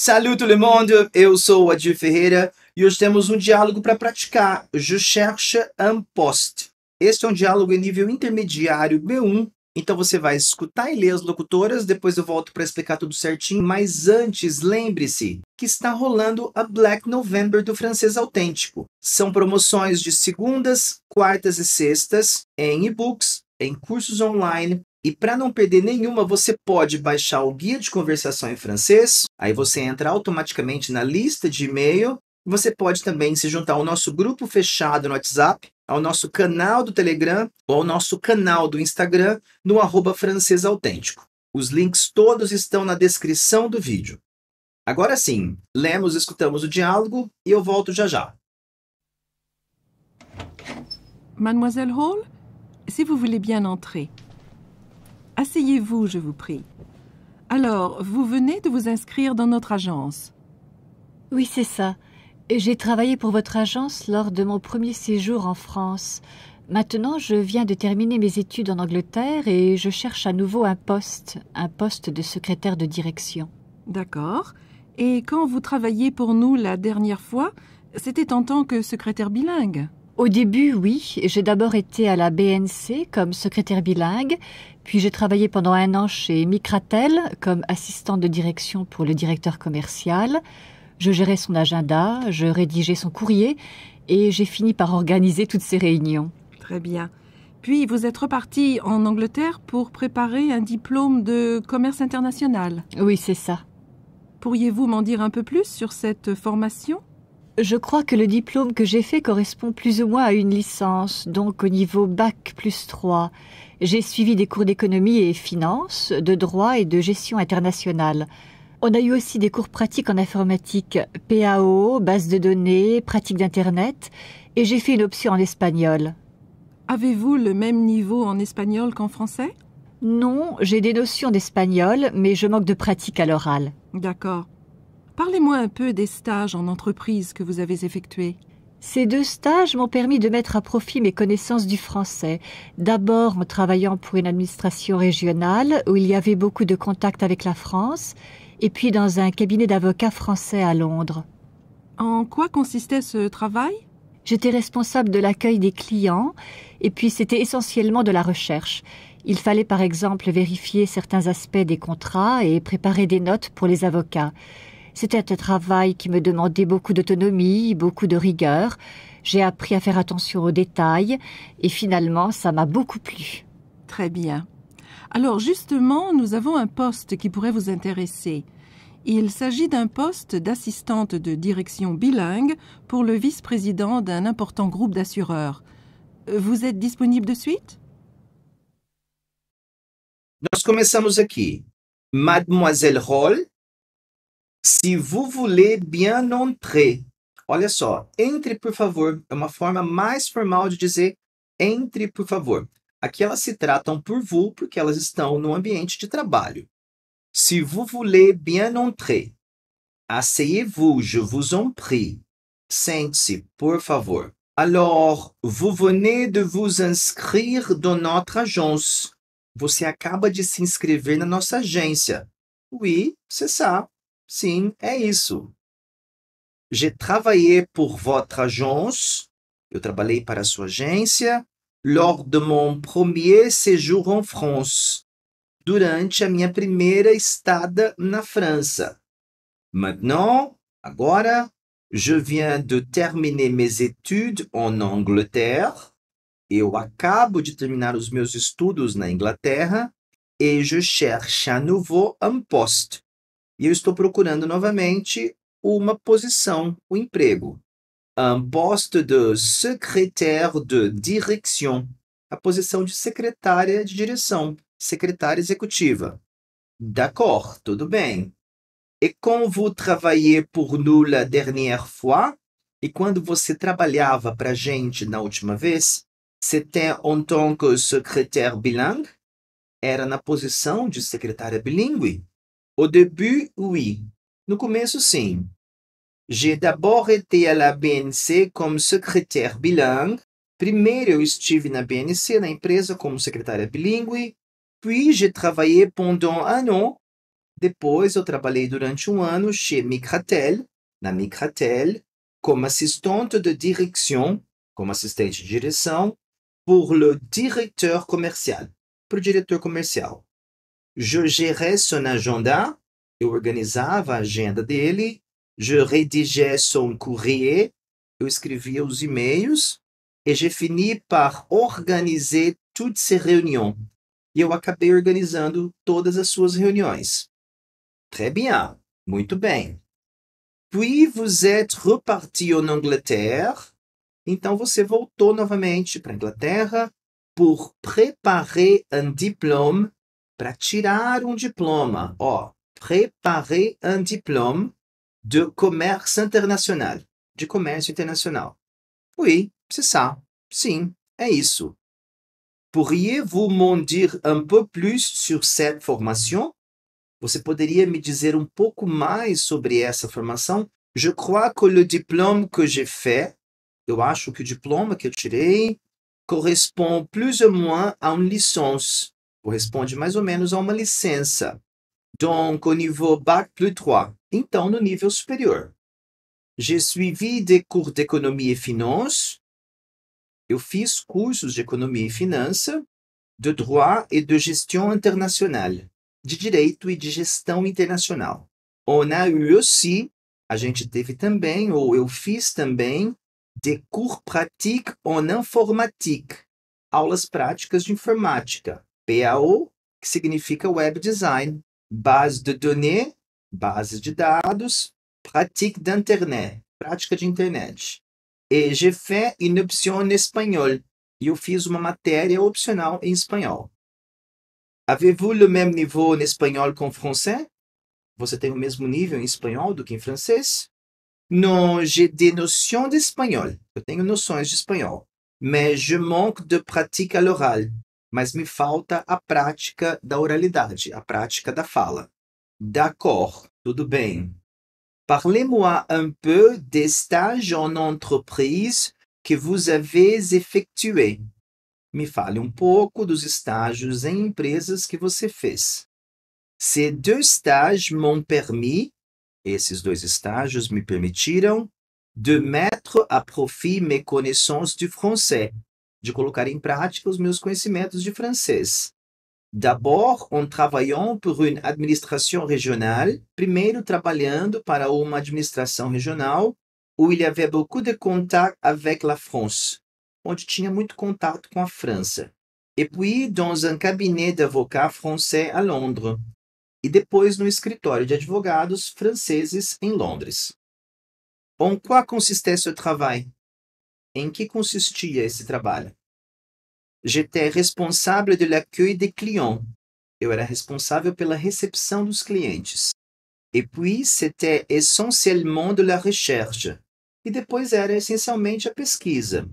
Salut tout le monde, eu sou o Adir Ferreira e hoje temos um diálogo para praticar. Je cherche un poste. Este é um diálogo em nível intermediário B1, então você vai escutar e ler as locutoras, depois eu volto para explicar tudo certinho, mas antes lembre-se que está rolando a Black November do Francês Autêntico. São promoções de segundas, quartas e sextas em e-books, em cursos online. E para não perder nenhuma, você pode baixar o guia de conversação em francês. Aí você entra automaticamente na lista de e-mail. Você pode também se juntar ao nosso grupo fechado no WhatsApp, ao nosso canal do Telegram ou ao nosso canal do Instagram no @francês autêntico. Os links todos estão na descrição do vídeo. Agora sim, lemos e escutamos o diálogo e eu volto já já. Mademoiselle Hall, si vous voulez bien entrer. Asseyez-vous, je vous prie. Alors, vous venez de vous inscrire dans notre agence. Oui, c'est ça. J'ai travaillé pour votre agence lors de mon premier séjour en France. Maintenant, je viens de terminer mes études en Angleterre et je cherche à nouveau un poste de secrétaire de direction. D'accord. Et quand vous travailliez pour nous la dernière fois, c'était en tant que secrétaire bilingue? Au début, oui. J'ai d'abord été à la BNC comme secrétaire bilingue, puis j'ai travaillé pendant 1 an chez Micratel comme assistante de direction pour le directeur commercial. Je gérais son agenda, je rédigeais son courrier et j'ai fini par organiser toutes ses réunions. Très bien. Puis vous êtes reparti en Angleterre pour préparer un diplôme de commerce international. Oui, c'est ça. Pourriez-vous m'en dire un peu plus sur cette formation? Je crois que le diplôme que j'ai fait correspond plus ou moins à une licence, donc au niveau Bac plus 3. J'ai suivi des cours d'économie et finance, de droit et de gestion internationale. On a eu aussi des cours pratiques en informatique, PAO, base de données, pratique d'Internet, et j'ai fait une option en espagnol. Avez-vous le même niveau en espagnol qu'en français? Non, j'ai des notions d'espagnol, mais je manque de pratique à l'oral. D'accord. Parlez-moi un peu des stages en entreprise que vous avez effectués. Ces 2 stages m'ont permis de mettre à profit mes connaissances du français. D'abord en travaillant pour une administration régionale où il y avait beaucoup de contacts avec la France, et puis dans un cabinet d'avocats français à Londres. En quoi consistait ce travail? J'étais responsable de l'accueil des clients, et puis c'était essentiellement de la recherche. Il fallait par exemple vérifier certains aspects des contrats et préparer des notes pour les avocats. C'était un travail qui me demandait beaucoup d'autonomie, beaucoup de rigueur. J'ai appris à faire attention aux détails et finalement, ça m'a beaucoup plu. Très bien. Alors justement, nous avons un poste qui pourrait vous intéresser. Il s'agit d'un poste d'assistante de direction bilingue pour le vice-président d'un important groupe d'assureurs. Vous êtes disponible de suite? Nós começamos aqui. Mademoiselle Hall, si vous voulez bien entrer. Olha só, entre por favor, é uma forma mais formal de dizer entre por favor. Aqui elas se tratam por vous porque elas estão no ambiente de trabalho. Si vous voulez bien entrer. Asseyez-vous, je vous en prie. Sente-se, por favor. Alors, vous venez de vous inscrire dans notre agence. Você acaba de se inscrever na nossa agência. Oui, c'est ça. Sim, é isso. J'ai travaillé pour votre agence. Eu trabalhei para a sua agência. Lors de mon premier séjour en France. Durante a minha primeira estada na França. Maintenant, agora, je viens de terminer mes études en Angleterre. Eu acabo de terminar os meus estudos na Inglaterra. Et je cherche à nouveau un poste. E eu estou procurando novamente uma posição, um emprego. Un poste de secrétaire de direction. A posição de secretária de direção, secretária executiva. D'accord, tudo bem. Et quand vous travaillez pour nous la dernière fois, e quando você trabalhava para a gente na última vez, c'était en tant que secrétaire bilingue? Era na posição de secretária bilíngue? Au début, oui. No começo, sim. J'ai d'abord été à la BNC comme secrétaire bilingue. Primeiro eu estive na BNC, na empresa, como secretária bilíngue. Puis j'ai travaillé pendant 1 an Depois, eu trabalhei durante um ano chez Micratel, na Micratel, como assistente de direção, como assistente de direção, pour le directeur commercial, para o diretor comercial. Je gérais son agenda, eu organizava a agenda dele, je rédigeais son courrier, eu escrevia os e-mails, et j'ai fini par organiser toutes ses réunions. E eu acabei organizando todas as suas reuniões. Très bien, muito bem. Puis vous êtes reparti en Angleterre. Então você voltou novamente para a Inglaterra pour préparer un diplôme, para tirar um diploma. Ó, préparer un diplôme de commerce international, de comércio internacional. Oui, c'est ça. Sim, é isso. Pourriez-vous m'en dire un peu plus sur cette formation? Você poderia me dizer um pouco mais sobre essa formação? Je crois que le diplôme que j'ai fait, eu acho que o diploma que eu tirei, correspond plus ou moins à une licence. Corresponde mais ou menos a uma licença. Donc, au niveau Bac plus 3. Então, no nível superior. J'ai suivi des cours d'économie et finance. Eu fiz cursos de economia e finança, de droit et de gestion internationale, de direito e de gestão internacional. On a eu aussi, a gente teve também, ou eu fiz também, des cours pratiques en informatique, aulas práticas de informática, PAO, que significa web design, base de données, bases de dados, pratique d'internet, prática de internet. Et j'ai fait une option en espagnol, e eu fiz uma matéria opcional em espanhol. Avez-vous le même niveau en espagnol qu'en français? Você tem o mesmo nível em espanhol do que em francês? Non, j'ai des notions d'espagnol. Eu tenho noções de espanhol. Mais je manque de pratique à l'oral. Mas me falta a prática da oralidade, a prática da fala. D'accord, tudo bem. Parlez-moi un peu des stages en entreprise que vous avez effectués. Me fale um pouco dos estágios em empresas que você fez. Ces deux stages m'ont permis, esses dois estágios me permitiram, de mettre à profit mes connaissances du français, de colocar em prática os meus conhecimentos de francês. D'abord, en travaillant pour une administration régionale, primeiro trabalhando para uma administração regional, où il y avait beaucoup de contact avec la France, onde tinha muito contato com a França. Et puis, dans un cabinet d'avocats français à Londres. E depois no escritório de advogados franceses em Londres. En quoi consistait ce travail? Em que consistia esse trabalho? J'étais responsable de l'accueil des clients. Eu era responsável pela recepção dos clientes. Et puis, c'était essentiellement de la recherche. E depois era essencialmente a pesquisa.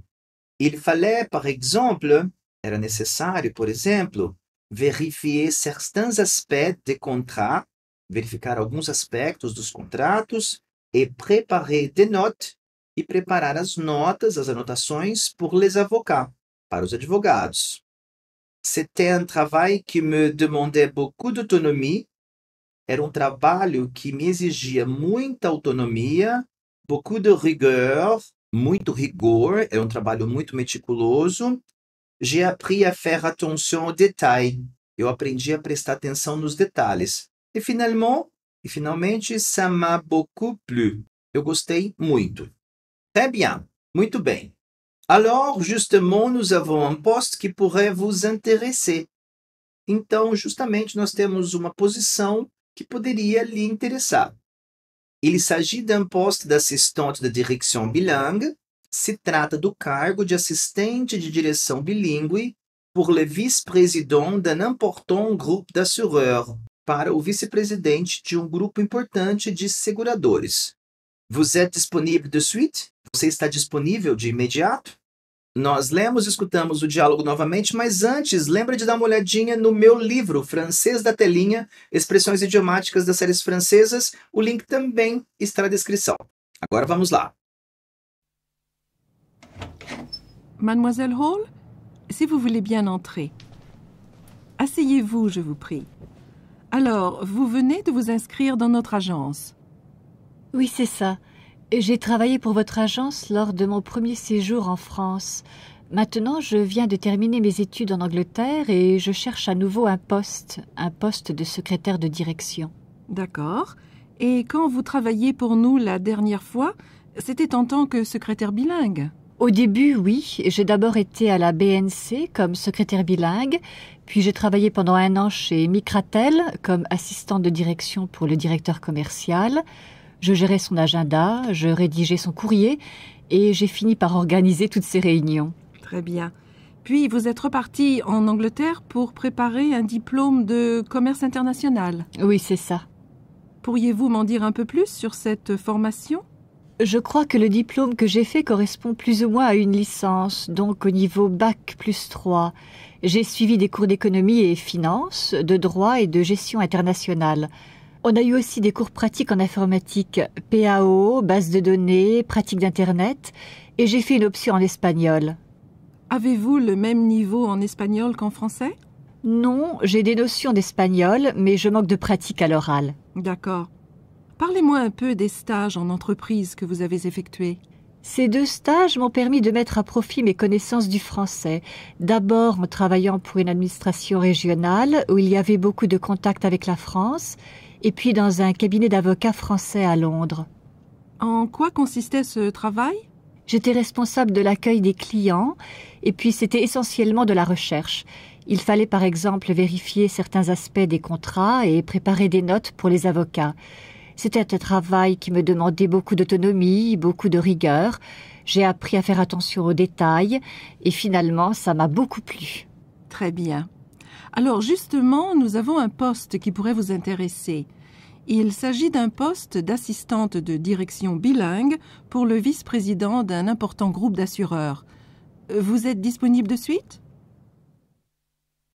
Il fallait, par exemple, era necessário, por exemplo, vérifier certains aspects des contrats, verificar alguns aspectos dos contratos, et préparer des notes, e preparar as notas, as anotações, pour les avocats, para os advogados. C'était un travail qui me demandait beaucoup d'autonomie. Era um trabalho que me exigia muita autonomia, beaucoup de rigueur, muito rigor, era um trabalho muito meticuloso. J'ai appris à faire attention aux détails. Eu aprendi a prestar atenção nos detalhes. E finalmente, ça m'a beaucoup plu. Eu gostei muito. Très bien, muito bem. Alors, justement, nous avons un poste qui pourrait vous intéresser. Então, justamente, nós temos uma posição que poderia lhe interessar. Il s'agit d'un poste d'assistante de direction bilingue. Se trata do cargo de assistente de direção bilíngue pour le vice-président d'un important groupe d'assureurs, para o vice-presidente de um grupo importante de seguradores. Vous êtes disponible de suite? Você está disponível de imediato? Nós lemos e escutamos o diálogo novamente, mas antes, lembra de dar uma olhadinha no meu livro, Francês da Telinha, Expressões Idiomáticas das Séries Francesas. O link também está na descrição. Agora vamos lá. Mademoiselle Hall, si vous voulez bien entrer. Asseyez-vous, je vous prie. Alors, vous venez de vous inscrire dans notre agence. Oui, c'est ça. J'ai travaillé pour votre agence lors de mon premier séjour en France. Maintenant, je viens de terminer mes études en Angleterre et je cherche à nouveau un poste de secrétaire de direction. D'accord. Et quand vous travailliez pour nous la dernière fois, c'était en tant que secrétaire bilingue. Au début, oui. J'ai d'abord été à la BNC comme secrétaire bilingue, puis j'ai travaillé pendant 1 an chez Micratel comme assistante de direction pour le directeur commercial. Je gérais son agenda, je rédigeais son courrier et j'ai fini par organiser toutes ces réunions. Très bien. Puis vous êtes reparti en Angleterre pour préparer un diplôme de commerce international. Oui, c'est ça. Pourriez-vous m'en dire un peu plus sur cette formation ? Je crois que le diplôme que j'ai fait correspond plus ou moins à une licence, donc au niveau Bac+3. J'ai suivi des cours d'économie et finance, de droit et de gestion internationale. On a eu aussi des cours pratiques en informatique, PAO, base de données, pratique d'Internet, et j'ai fait une option en espagnol. Avez-vous le même niveau en espagnol qu'en français ? Non, j'ai des notions d'espagnol, mais je manque de pratique à l'oral. D'accord. Parlez-moi un peu des stages en entreprise que vous avez effectués. Ces 2 stages m'ont permis de mettre à profit mes connaissances du français. D'abord en travaillant pour une administration régionale où il y avait beaucoup de contacts avec la France, et puis dans un cabinet d'avocats français à Londres. En quoi consistait ce travail ? J'étais responsable de l'accueil des clients, et puis c'était essentiellement de la recherche. Il fallait par exemple vérifier certains aspects des contrats et préparer des notes pour les avocats. C'était un travail qui me demandait beaucoup d'autonomie, beaucoup de rigueur. J'ai appris à faire attention aux détails et finalement, ça m'a beaucoup plu. Très bien. Alors justement, nous avons un poste qui pourrait vous intéresser. Il s'agit d'un poste d'assistante de direction bilingue pour le vice-président d'un important groupe d'assureurs. Vous êtes disponible de suite ?